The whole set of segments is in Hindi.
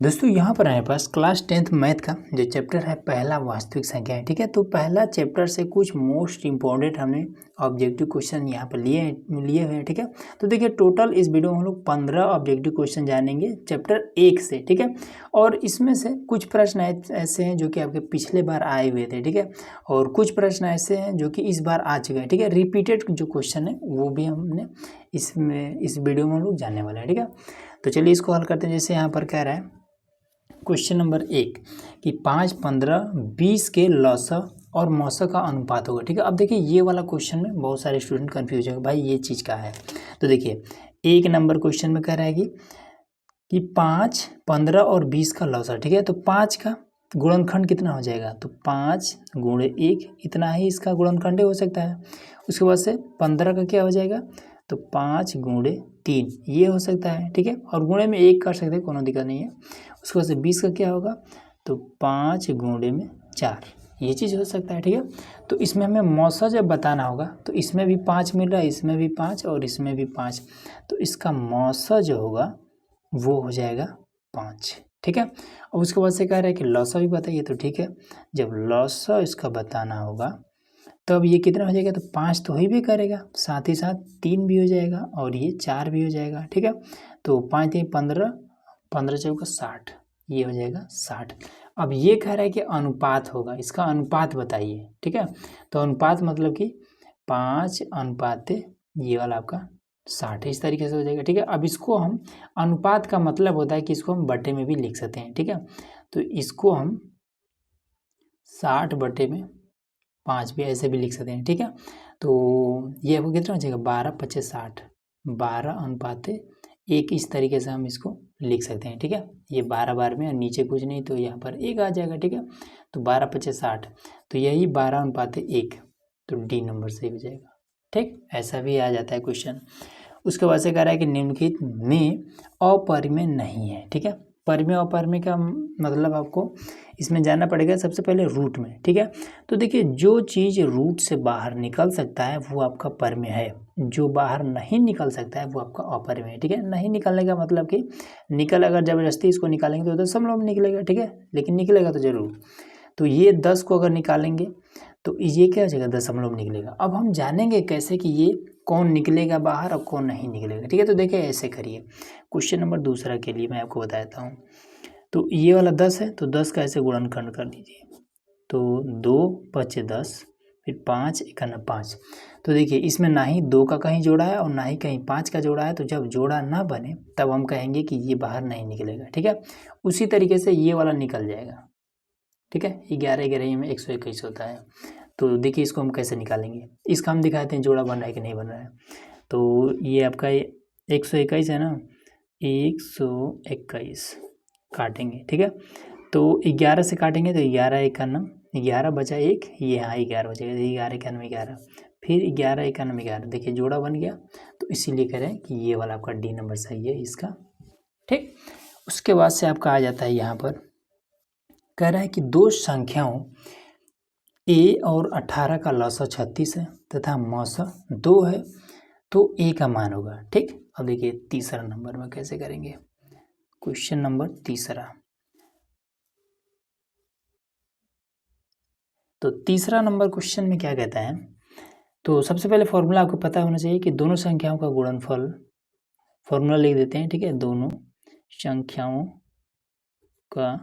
दोस्तों यहाँ पर हमारे पास क्लास 10th मैथ का जो चैप्टर है पहला वास्तविक संख्या है। ठीक है, तो पहला चैप्टर से कुछ मोस्ट इम्पोर्टेंट हमने ऑब्जेक्टिव क्वेश्चन यहाँ पर लिए हुए हैं। ठीक है, तो देखिए टोटल इस वीडियो में हम लोग 15 ऑब्जेक्टिव क्वेश्चन जानेंगे चैप्टर 1 से। ठीक है, और इसमें से कुछ प्रश्न ऐसे हैं जो कि आपके पिछले बार आए हुए थे। ठीक है, और कुछ प्रश्न ऐसे हैं जो कि इस बार आ चुके हैं। ठीक है, रिपीटेड जो क्वेश्चन है वो भी हमने इस वीडियो में हम लोग जानने वाले हैं। ठीक है, तो चलिए इसको हल करते हैं। जैसे यहाँ पर कह रहा है क्वेश्चन नंबर 1 कि 5, 15, 20 के लौसक और मौसक का अनुपात होगा। ठीक है, अब देखिए ये वाला क्वेश्चन में बहुत सारे स्टूडेंट कंफ्यूज है भाई ये चीज़ क्या है। तो देखिए 1 नंबर क्वेश्चन में कह रहा है कि 5, 15 और 20 का लौसक। ठीक है, तो 5 का गुणनखंड कितना हो जाएगा, तो 5 गुणे 1 इतना ही इसका गुणनखंड हो सकता है। उसके बाद से 15 का क्या हो जाएगा, तो 5 गुणे 3 ये हो सकता है। ठीक है, और गुणे में 1 कर सकते हैं, कोनो दिक्कत नहीं है। उसके बाद से 20 का क्या होगा, तो 5 गुणे में 4 ये चीज़ हो सकता है। ठीक है, तो इसमें हमें मौसा जब बताना होगा तो इसमें भी 5 मिल रहा है, इसमें भी 5 और इसमें भी 5, तो इसका मौसा जो होगा वो हो जाएगा 5। ठीक है, और उसके बाद से कह रहा है कि लौसा भी बताइए। तो ठीक है, जब लौसा इसका बताना होगा तब ये कितना हो जाएगा, तो 5 तो ही भी करेगा, साथ ही साथ 3 भी हो जाएगा और ये 4 भी हो जाएगा। ठीक है, तो 5 3 15, 15 चौका 60 ये हो जाएगा 60। अब ये कह रहा है कि अनुपात होगा, इसका अनुपात बताइए। ठीक है, तो अनुपात मतलब कि 5 अनुपात ये वाला आपका 60 इस तरीके से हो जाएगा। ठीक है, अब इसको हम अनुपात का मतलब होता है कि इसको हम बटे में भी लिख सकते हैं। ठीक है, तो इसको हम 60 बटे में 5 भी ऐसे भी लिख सकते हैं। ठीक है, तो ये आपको कितना हो जाएगा, 12 25 60, 12 अनुपात 1 इस तरीके से हम इसको लिख सकते हैं। ठीक है, ये 12 बार में और नीचे कुछ नहीं तो यहाँ पर 1 आ जाएगा। ठीक है, तो 12 25 60, तो यही 12 अनुपात 1, तो डी नंबर सही हो जाएगा। ठीक, ऐसा भी आ जाता है क्वेश्चन। उसके बाद से कह रहा है कि निम्नलिखित में अपरिमेय नहीं है। ठीक है, परिमेय अपरिमेय का मतलब आपको इसमें जानना पड़ेगा सबसे पहले रूट में। ठीक है, तो देखिए जो चीज़ रूट से बाहर निकल सकता है वो आपका परिमेय है, जो बाहर नहीं निकल सकता है वो आपका अपरिमेय है। ठीक है, नहीं निकलने का मतलब कि अगर ज़बरदस्ती इसको निकालेंगे तो दशमलव में निकलेगा। ठीक है, लेकिन निकलेगा तो ज़रूर। तो ये 10 को अगर निकालेंगे तो ये क्या हो जाएगा, दशमलव निकलेगा। अब हम जानेंगे कैसे कि ये कौन निकलेगा बाहर और कौन नहीं निकलेगा। ठीक है, तो देखिए ऐसे करिए, क्वेश्चन नंबर दूसरा के लिए मैं आपको बताता हूँ। तो ये वाला 10 है, तो 10 का ऐसे गुणनखंड कर दीजिए, तो 2 5 10, फिर 5 51 5। तो देखिए इसमें ना ही 2 का कहीं जोड़ा है और ना ही कहीं 5 का जोड़ा है, तो जब जोड़ा ना बने तब हम कहेंगे कि ये बाहर नहीं निकलेगा। ठीक है, उसी तरीके से ये वाला निकल जाएगा। ठीक है, 11 11 में 121 होता है। तो देखिए इसको हम कैसे निकालेंगे, इसका हम दिखाते हैं जोड़ा बन रहा है कि नहीं बन रहा है। तो ये आपका 121 है ना, 121 काटेंगे। ठीक है, तो 11 से काटेंगे तो 11 51, 11 बचा 1, ये हाँ 11 बचेगा, 11 91 11, फिर 11 91 11, देखिए जोड़ा बन गया। तो इसीलिए कह रहे हैं कि ये वाला आपका डी नंबर सही है इसका। ठीक, उसके बाद से आपका आ जाता है यहाँ पर कह रहा है कि दो संख्याओं ए और 18 का लौसा 36 है तथा मौसा 2 है, तो ए का मान होगा। ठीक, अब देखिए तीसरा नंबर में कैसे करेंगे, क्वेश्चन नंबर तीसरा। तो तीसरा नंबर क्वेश्चन में क्या कहता है, तो सबसे पहले फॉर्मूला आपको पता होना चाहिए कि दोनों संख्याओं का गुणनफल, फॉर्मूला लिख देते हैं। ठीक है, दोनों संख्याओं का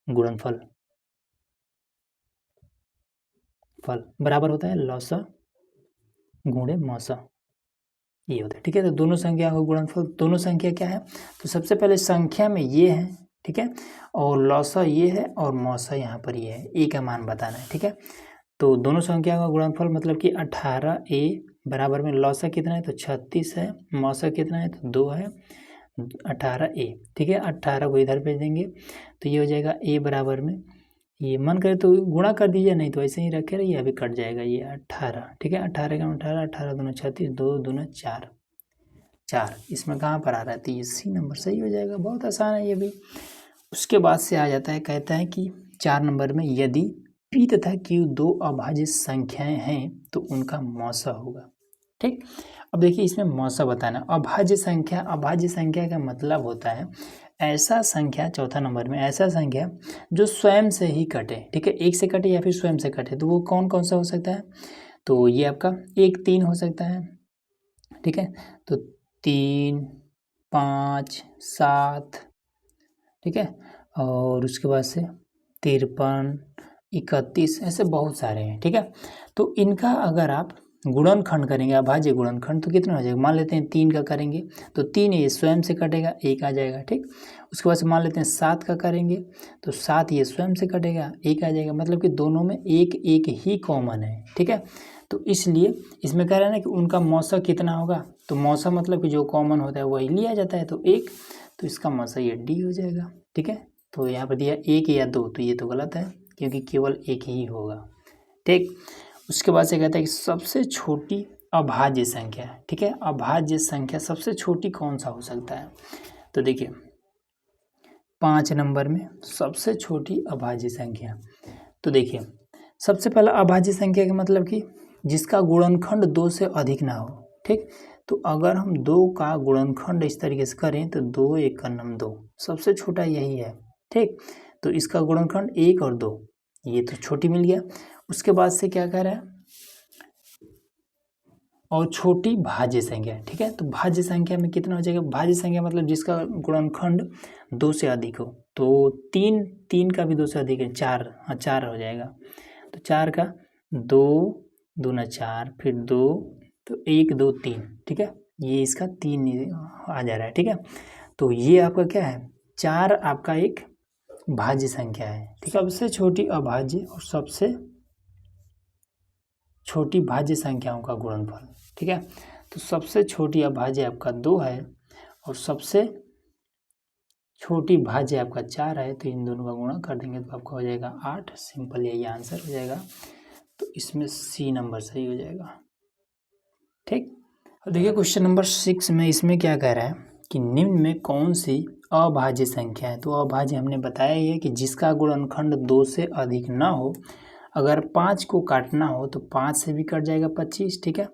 गुणनफल बराबर होता है लौसा गुणे मौसा, ये होता है। ठीक है, तो दोनों संख्या का गुणनफल, दोनों संख्या क्या है, तो सबसे पहले संख्या में ये है। ठीक है, और लौसा ये है और मौसा यहाँ पर ये है, ए का मान बताना है। ठीक है, तो दोनों संख्या का गुणनफल मतलब कि 18a बराबर में लौसा कितना है, तो 36 है, मौसा कितना है, तो 2 है, 18a। ठीक है, 18 को इधर भेज देंगे तो ये हो जाएगा a बराबर में, ये मन करे तो गुणा कर दीजिए, नहीं तो ऐसे ही रखे रहिए, अभी कट जाएगा ये 18। ठीक है, 18 का 18, 18 दूना 36, 2 दूना 4, 4 इसमें कहाँ पर आ रहा है, तो ये सी नंबर सही हो जाएगा। बहुत आसान है ये भी। उसके बाद से आ जाता है, कहता है कि 4 नंबर में यदि पी तथा क्यू दो अभाज्य संख्याएं हैं तो उनका मौसा होगा। ठीक, अब देखिए इसमें मौसा बताना। अभाज्य संख्या का मतलब होता है ऐसा संख्या, चौथा नंबर में ऐसा संख्या जो स्वयं से ही कटे, ठीक है, एक से कटे या फिर स्वयं से कटे, तो वो कौन कौन सा हो सकता है? तो ये आपका 1 3 हो सकता है, ठीक है, तो 3 5 7, ठीक है, और उसके बाद से 53 31, ऐसे बहुत सारे हैं, ठीक है। तो इनका अगर आप गुणनखंड करेंगे, अभाज्य गुणनखंड, तो कितना हो जाएगा? मान लेते हैं 3 का करेंगे तो 3 ये स्वयं से कटेगा, 1 आ जाएगा, ठीक। उसके बाद से मान लेते हैं 7 का करेंगे तो 7 ये स्वयं से कटेगा, 1 आ जाएगा, मतलब कि दोनों में एक एक ही कॉमन है, ठीक है। तो इसलिए इसमें कह रहा है ना कि उनका मौसा कितना होगा, तो मौसा मतलब कि जो कॉमन होता है वही लिया जाता है, तो 1, तो इसका मौसा ये डी हो जाएगा, ठीक है। तो यहाँ पर दिया 1 या 2, तो ये तो गलत है क्योंकि केवल एक ही होगा, ठीक। उसके बाद से कहता है कि सबसे छोटी अभाज्य संख्या, ठीक है, अभाज्य संख्या सबसे छोटी कौन सा हो सकता है? तो देखिए 5 नंबर में सबसे छोटी अभाज्य संख्या, तो देखिए सबसे पहला अभाज्य संख्या का मतलब कि जिसका गुणनखंड 2 से अधिक ना हो, ठीक। तो अगर हम 2 का गुणनखंड इस तरीके से करें तो 2 1 का नम 2, सबसे छोटा यही है, ठीक। तो इसका गुणनखंड 1 और 2, ये तो छोटी मिल गया। उसके बाद से क्या कह रहा है? और छोटी भाज्य संख्या, ठीक है, तो भाज्य संख्या में कितना हो जाएगा? भाज्य संख्या मतलब जिसका गुणनखंड 2 से अधिक हो, तो 3 का भी 2 से अधिक है, 4, हाँ 4 हो जाएगा, तो 4 का 2 दूना 4, फिर 2, तो 1 2 3, ठीक है, ये इसका 3 आ जा रहा है, ठीक है। तो ये आपका क्या है? 4 आपका एक भाज्य संख्या है, ठीक है। सबसे छोटी अभाज्य और सबसे छोटी भाज्य संख्याओं का गुणनफल, ठीक है। तो सबसे छोटी अभाज्य आपका 2 है और सबसे छोटी भाज्य आपका 4 है, तो इन दोनों का गुणा कर देंगे तो आपका हो जाएगा 8, सिंपल यही आंसर हो जाएगा। तो इसमें सी नंबर सही हो जाएगा, ठीक। और देखिए क्वेश्चन नंबर 6 में इसमें क्या कह रहा है कि निम्न में कौन सी अभाज्य संख्या है? तो अभाज्य हमने बताया ही है कि जिसका गुणनखंड 2 से अधिक ना हो, अगर 5 को काटना हो तो 5 से भी कट जाएगा 25, ठीक है,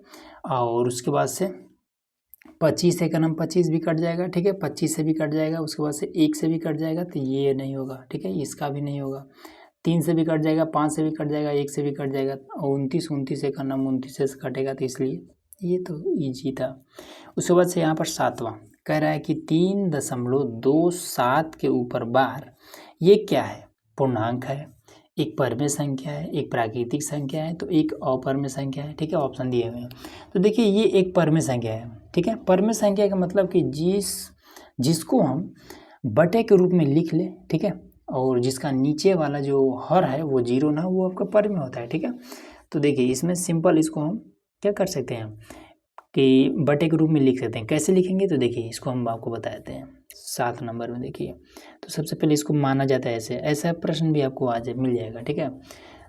और उसके बाद से 25 से का नाम 25 भी कट जाएगा, ठीक है, 25 से भी कट जाएगा, उसके बाद से 1 से भी कट जाएगा, तो ये नहीं होगा, ठीक है, इसका भी नहीं होगा, 3 से भी कट जाएगा, 5 से भी कट जाएगा, 1 से भी कट जाएगा, और 29 से का नाम 29 से कटेगा, तो इसलिए ये तो ईजी था। उसके बाद से यहाँ पर 7वां कह रहा है कि 3.27 के ऊपर बार, ये क्या है? पूर्णांक है, एक परमेय संख्या है, एक प्राकृतिक संख्या है, तो एक अपरमेय संख्या है, ठीक है, ऑप्शन दिए हुए हैं। तो देखिए ये एक परमेय संख्या है, ठीक है। परमेय संख्या का मतलब कि जिसको हम बटे के रूप में लिख ले, ठीक है, और जिसका नीचे वाला जो हर है वो 0 ना, वो आपका परमेय होता है, ठीक है। तो देखिए इसमें सिंपल इसको हम क्या कर सकते हैं कि बटे के रूप में लिख सकते हैं। कैसे लिखेंगे? तो देखिए इसको हम आपको बता देते हैं। 7 नंबर में देखिए, तो सबसे पहले इसको माना जाता है ऐसा प्रश्न भी आपको आज मिल जाएगा, ठीक है।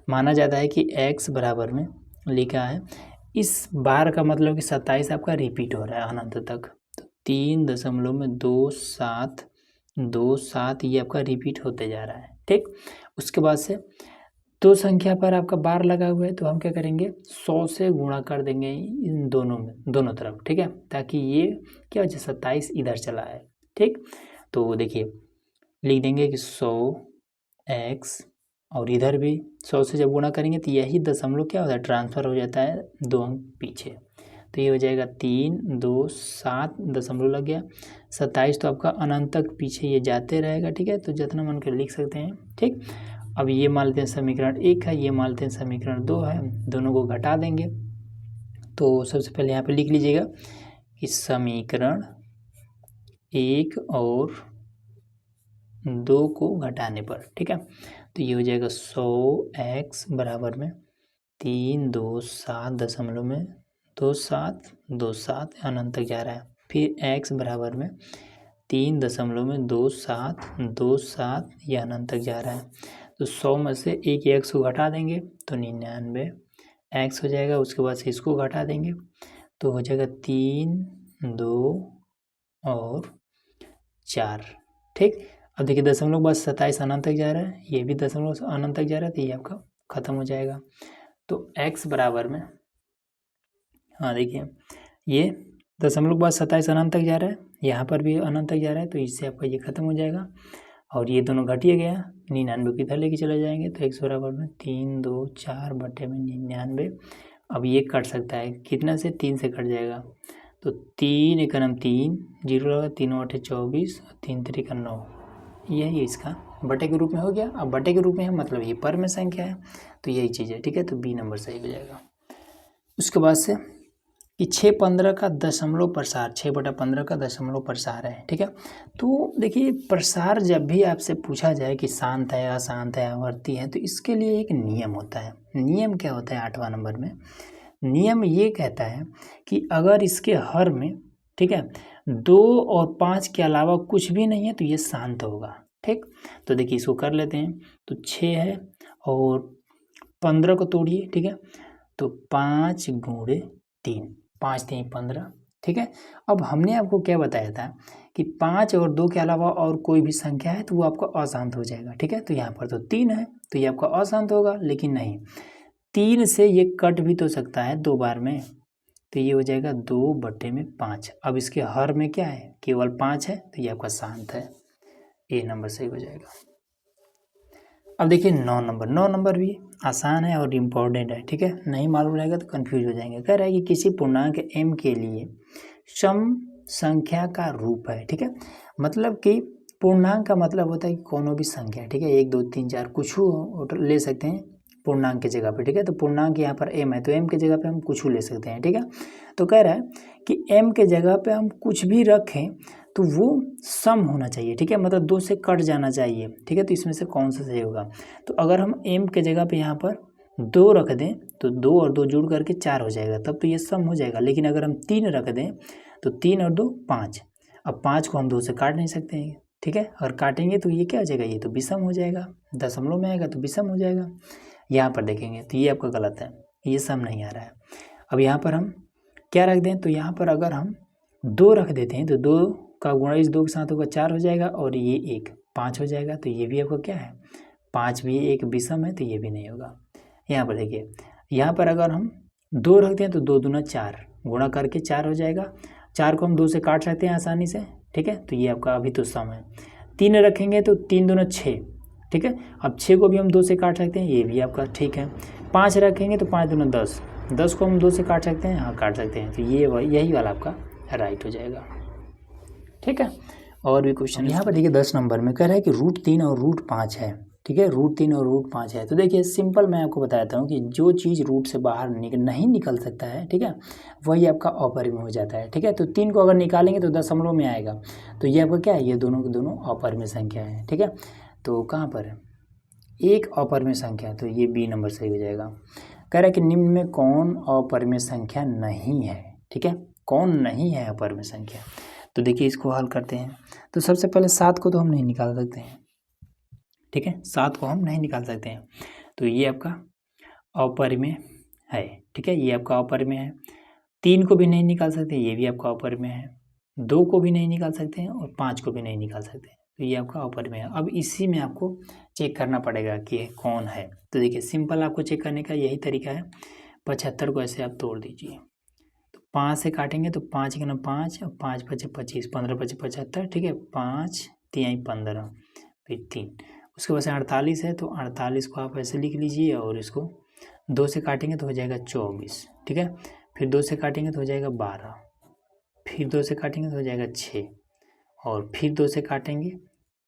माना जाता है कि x बराबर में लिखा है, इस बार का मतलब कि 27 आपका रिपीट हो रहा है अनंत तक, तो 3.2727 ये आपका रिपीट होते जा रहा है, ठीक। उसके बाद से 2 संख्या पर आपका बार लगा हुआ है, तो हम क्या करेंगे 100 से गुणा कर देंगे इन दोनों में, दोनों तरफ, ठीक है, ताकि ये क्या हो जाए 27 इधर चला है, ठीक। तो देखिए लिख देंगे कि 100x, और इधर भी 100 से जब गुणा करेंगे तो यही दशमलव क्या होता है ट्रांसफ़र हो जाता है 2 अंक पीछे, तो ये हो जाएगा 327 लग गया, 27 तो आपका अनंत तक पीछे ये जाते रहेगा, ठीक है, तो जितना मन कर लिख सकते हैं, ठीक। अब ये मान लेते हैं समीकरण 1 है, ये मान लेते हैं समीकरण 2 है, दोनों को घटा देंगे। तो सबसे पहले यहाँ पे लिख लीजिएगा कि समीकरण 1 और 2 को घटाने पर, ठीक है, तो ये हो जाएगा 100x बराबर में 327.27 अनंत तक जा रहा है, फिर x बराबर में 3.2727 यह अनंत तक जा रहा है, तो 100 में से एक x को घटा देंगे तो 99x हो जाएगा। उसके बाद से इसको घटा देंगे तो हो जाएगा 3 2 और 4, ठीक। अब देखिए दशमलव के बाद 27 अनंत तक जा रहा है, ये भी दशमलव अनंत तक जा रहा है, तो ये आपका खत्म हो जाएगा। तो x बराबर में, हाँ देखिए ये दशमलव के बाद 27 अनंत तक जा रहा है, यहाँ पर भी अनंत तक जा रहा है, तो इससे आपका ये खत्म हो जाएगा और ये दोनों घटिए गया, 99 को इधर लेके चले जाएंगे तो 100 बराबर में 3 2 4 बटे में 99। अब ये कट सकता है कितना से, 3 से कट जाएगा, तो 3 एकम 3 जीरो लगा, 3 बटे 24 और 3 3 9, यही इसका बटे के रूप में हो गया। अब बटे के रूप में है मतलब ये पर में संख्या है, तो यही चीज़ है, ठीक है। तो बी नंबर सही हो जाएगा। उसके बाद से कि 6/15 का दशमलव प्रसार, 6/15 का दशमलव प्रसार है, ठीक है। तो देखिए प्रसार जब भी आपसे पूछा जाए कि शांत है, अशांत है, आवर्ती है, तो इसके लिए एक नियम होता है। नियम क्या होता है 8वां नंबर में? नियम ये कहता है कि अगर इसके हर में, ठीक है, 2 और 5 के अलावा कुछ भी नहीं है तो ये शांत होगा, ठीक। तो देखिए इसको कर लेते हैं, तो 6 है और 15 को तोड़िए, ठीक है, तो 5 गुणे 3, 5 3 15, ठीक है। अब हमने आपको क्या बताया था कि 5 और 2 के अलावा और कोई भी संख्या है तो वो आपका अशांत हो जाएगा, ठीक है। तो यहाँ पर तो 3 है तो ये आपका अशांत होगा, लेकिन नहीं, 3 से ये कट भी तो सकता है 2 बार में, तो ये हो जाएगा 2/5। अब इसके हर में क्या है, केवल 5 है, तो ये आपका शांत है, ए नंबर सही हो जाएगा। अब देखिए 9 नंबर भी आसान है और इम्पोर्टेंट है, ठीक है। नहीं मालूम रहेगा तो कंफ्यूज हो जाएंगे। कह रहा है कि किसी पूर्णांक m के लिए सम संख्या का रूप है, ठीक है। मतलब कि पूर्णांक का मतलब होता है कि कोनो भी संख्या, ठीक है, 1 2 3 4 कुछ ले सकते हैं पूर्णांक की जगह पे, ठीक है। तो पूर्णांक यहाँ पर m है तो m की जगह पे हम कुछ ले सकते हैं, ठीक है। तो कह रहा है कि m के जगह पे हम कुछ भी रखें तो वो सम होना चाहिए, ठीक है, मतलब 2 से कट जाना चाहिए, ठीक है। तो इसमें से कौन सा सही होगा? तो अगर हम m के जगह पे यहाँ पर 2 रख दें तो 2 और 2 जुड़ करके 4 हो जाएगा, तब तो ये सम हो जाएगा। लेकिन अगर हम 3 रख दें तो 3 और 2 5, अब 5 को हम 2 से काट नहीं सकते हैं, ठीक है। अगर काटेंगे तो ये क्या हो जाएगा, ये तो विषम हो जाएगा, दशमलव में आएगा तो विषम हो जाएगा। यहाँ पर देखेंगे तो ये आपका गलत है, ये सम नहीं आ रहा है। अब यहाँ पर हम क्या रख दें, तो यहाँ पर अगर हम 2 रख देते हैं तो 2 का गुणा इस 2 के साथ होगा 4 हो जाएगा और ये 1 5 हो जाएगा, तो ये भी आपका क्या है 5 भी एक विषम है, तो ये भी नहीं होगा। यहाँ पर देखिए, यहाँ पर अगर हम 2 रखते हैं तो 2 दूना 4, गुणा करके 4 हो जाएगा, 4 को हम 2 से काट सकते हैं आसानी से, ठीक है। तो ये आपका अभी तो सम है। 3 रखेंगे तो 3 दूना 6, ठीक है। अब 6 को भी हम 2 से काट सकते हैं, ये भी आपका ठीक है। 5 रखेंगे तो 5 दूना 10, 10 को हम 2 से काट सकते हैं, हाँ काट सकते हैं, तो ये यही वाला आपका राइट हो जाएगा, ठीक है। और भी क्वेश्चन यहाँ पर देखिए 10 नंबर में कह रहा है कि √3 और √5 है, ठीक है, √3 और √5 है। तो देखिए सिंपल मैं आपको बताता हूँ कि जो चीज़ रूट से बाहर नहीं निकल सकता है, ठीक है, वही आपका अपरिमेय हो जाता है, ठीक है। तो 3 को अगर निकालेंगे तो दशमलव में आएगा, तो ये आपका क्या है, ये दोनों के दोनों अपरिमेय संख्या है, ठीक है। तो कहाँ पर है एक अपरिमेय संख्या, तो ये बी नंबर सही हो जाएगा। कह रहा है कि निम्न में कौन अपरिमेय संख्या नहीं है, ठीक है, कौन नहीं है अपरिमेय संख्या। तो देखिए इसको हल करते हैं। तो सबसे पहले 7 को तो हम नहीं निकाल सकते हैं, ठीक है, 7 को हम नहीं निकाल सकते हैं, तो ये आपका अपरिमेय है, ठीक है, ये आपका अपरिमेय है। 3 को भी नहीं निकाल सकते, ये भी आपका अपरिमेय है। 2 को भी नहीं निकाल सकते हैं और 5 को भी नहीं निकाल सकते, तो ये आपका अपरिमेय है। अब इसी में आपको चेक करना पड़ेगा कि कौन है। तो देखिए सिंपल आपको चेक करने का यही तरीका है, 75 को ऐसे आप तोड़ दीजिए, 5 से काटेंगे तो 5 गुना 5 और 5 5 25, 15 5 75, ठीक है, 5 3 15 फिर 3, उसके बाद से 48 है, तो 48 को आप ऐसे लिख लीजिए और इसको 2 से काटेंगे तो हो जाएगा 24, ठीक है, फिर 2 से काटेंगे तो हो जाएगा 12, फिर 2 से काटेंगे तो हो जाएगा 6 और फिर 2 से काटेंगे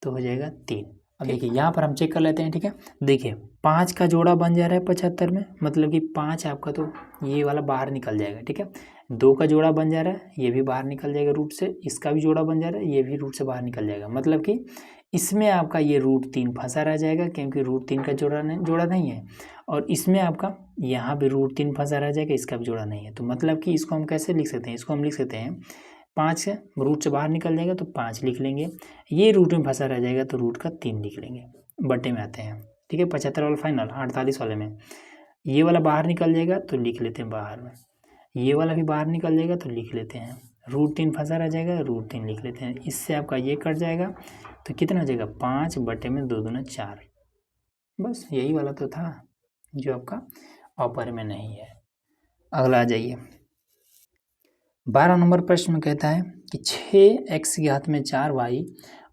तो हो जाएगा 3। अब देखिए यहाँ पर हम चेक कर लेते हैं, ठीक है। देखिए 5 का जोड़ा बन जा रहा है 75 में, मतलब कि 5 आपका तो ये वाला बाहर निकल जाएगा, ठीक है। 2 का जोड़ा बन जा रहा है, ये भी बाहर निकल जाएगा रूट से, इसका भी जोड़ा बन जा रहा है, ये भी रूट से बाहर निकल जाएगा, मतलब कि इसमें आपका ये √3 फंसा रह जाएगा, क्योंकि √3 का जोड़ा नहीं है, और इसमें आपका यहाँ भी √3 फंसा रह जाएगा, इसका भी जोड़ा नहीं है। तो मतलब कि इसको हम कैसे लिख सकते हैं, इसको हम लिख सकते हैं 5 से रूट से बाहर निकल जाएगा तो 5 लिख लेंगे, ये रूट में फंसा रह जाएगा तो रूट का 3 लिख लेंगे। बटे में आते हैं, ठीक है, 75 वाला फाइनल, 48 वाले में ये वाला बाहर निकल जाएगा तो लिख लेते हैं बाहर में, ये वाला भी बाहर निकल जाएगा तो लिख लेते हैं, √3 फंसा रह जाएगा, √3 लिख लेते हैं। इससे आपका ये कट जाएगा तो कितना हो जाएगा 5 बटे में 2 दूना 4, बस यही वाला तो था जो आपका अपरिमेय नहीं है। अगला आ जाइए 12 नंबर प्रश्न में कहता है कि 6x की घात में 4y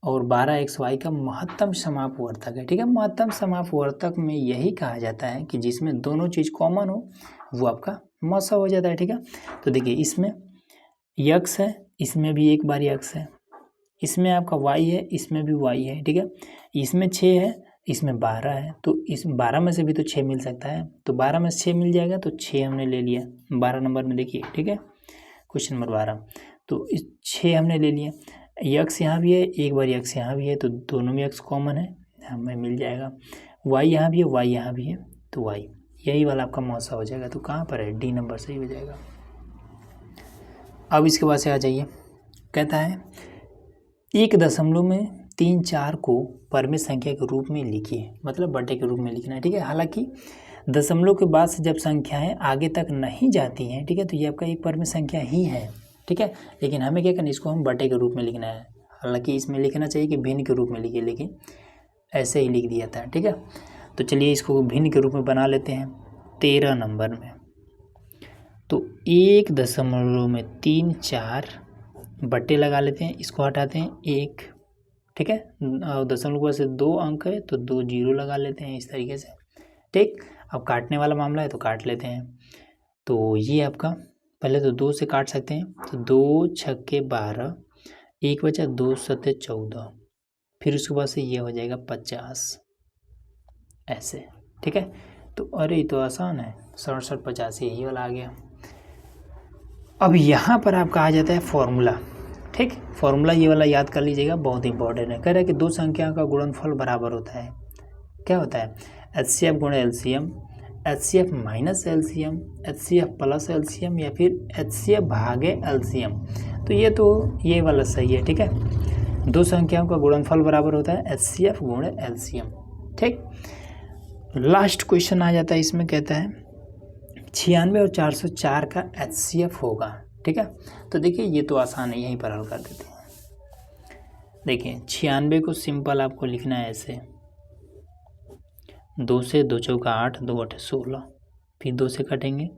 और 12xy का महत्तम समापवर्तक है। ठीक है, महत्तम समापवर्तक में यही कहा जाता है कि जिसमें दोनों चीज़ कॉमन हो वो आपका मौसा हो जाता है। ठीक है, तो देखिए इसमें x है, इसमें भी एक बार x है, इसमें आपका y है, इसमें भी y है। ठीक है, इसमें 6 है, इसमें 12 है, तो इस 12 में से भी तो 6 मिल सकता है, तो 12 में से 6 मिल जाएगा, तो 6 हमने ले लिया 12 नंबर में। देखिए ठीक है, क्वेश्चन नंबर 12, तो इस 6 हमने ले लिया। x यहाँ भी है, एक बार x यहाँ भी है, तो दोनों में x कॉमन है, हमें मिल जाएगा। y यहाँ भी है, y यहाँ भी है, तो y यही वाला आपका मौसा हो जाएगा। तो कहाँ पर है, डी नंबर सही हो जाएगा। अब इसके बाद से आ जाइए, कहता है 1.34 को परमेय संख्या के रूप में लिखिए, मतलब बटे के रूप में लिखना है। ठीक है, हालांकि दशमलव के बाद से जब संख्याएं आगे तक नहीं जाती हैं, ठीक है, तो ये आपका एक परमेय संख्या ही है। ठीक है, लेकिन हमें क्या करना है, इसको हम बटे के रूप में लिखना है। हालांकि इसमें लिखना चाहिए कि भिन्न के रूप में लिखिए, लेकिन ऐसे ही लिख दिया था। ठीक है, तो चलिए इसको भिन्न के रूप में बना लेते हैं। 13 नंबर में तो 1.34 बट्टे लगा लेते हैं, इसको हटाते हैं 1। ठीक है, और दशमलव के बाद से 2 अंक है, तो 2 जीरो लगा लेते हैं इस तरीके से। ठीक, अब काटने वाला मामला है तो काट लेते हैं। तो ये आपका पहले तो 2 से काट सकते हैं, तो 2 छक्के 12, 1 बचा, 2 सत्ते 14, फिर उसके बाद से ये हो जाएगा 50 ऐसे। ठीक है, तो अरे ये तो आसान है, 67 50 यही वाला आ गया। अब यहाँ पर आपका आ जाता है फॉर्मूला। ठीक, फॉर्मूला ये वाला याद कर लीजिएगा, बहुत इंपॉर्टेंट है। कह रहा है कि दो संख्या का गुणनफल बराबर होता है, क्या होता है, HCF गुणे LCM, HCF minus LCM, HCF plus LCM, या फिर HCF भागे LCM। तो ये वाला सही है। ठीक है, दो संख्याओं का गुणनफल बराबर होता है HCF गुणे LCM। ठीक, लास्ट क्वेश्चन आ जाता है इसमें, कहता है 96 और 404 का HCF होगा। ठीक है, तो देखिए ये तो आसान है, यहीं पर हल कर देते हैं। देखिए 96 को सिंपल आपको लिखना है ऐसे, 2 से 2 चौका 8, 2 8 16, फिर 2 से कटेंगे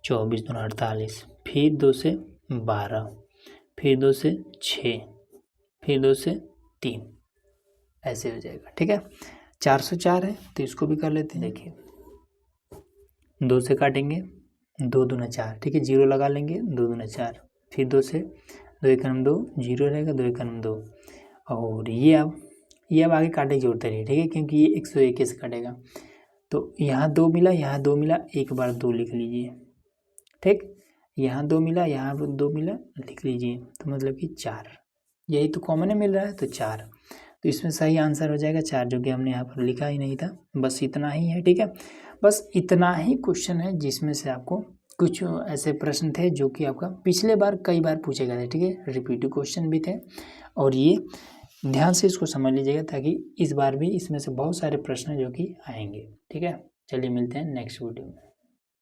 24 2 48, फिर 2 से 12, फिर 2 से 6, फिर 2 से 3, ऐसे हो जाएगा। ठीक है, 404 है तो इसको भी कर लेते हैं। देखिए 2 से काटेंगे, 2 दूना 4, ठीक है, 0 लगा लेंगे, 2 दूना 4, फिर 2 से 2 एक 2, 0 रहेगा, 2 एक 2, और ये अब आगे काटे की जरूरत नहीं। ठीक है, क्योंकि ये 101 से कटेगा, तो यहाँ 2 मिला, यहाँ 2 मिला, एक बार 2 लिख लीजिए। ठीक, यहाँ 2 मिला, यहाँ 2 मिला, लिख लीजिए, तो मतलब कि 4, यही तो कॉमन है मिल रहा है, तो 4। तो इसमें सही आंसर हो जाएगा 4, जो कि हमने यहाँ पर लिखा ही नहीं था। बस इतना ही है। ठीक है, बस इतना ही क्वेश्चन है, जिसमें से आपको कुछ ऐसे प्रश्न थे जो कि आपका पिछले बार कई बार पूछे गए थे। ठीक है, रिपीटिव क्वेश्चन भी थे, और ये ध्यान से इसको समझ लीजिएगा, ताकि इस बार भी इसमें से बहुत सारे प्रश्न जो कि आएंगे। ठीक है, चलिए मिलते हैं नेक्स्ट वीडियो में।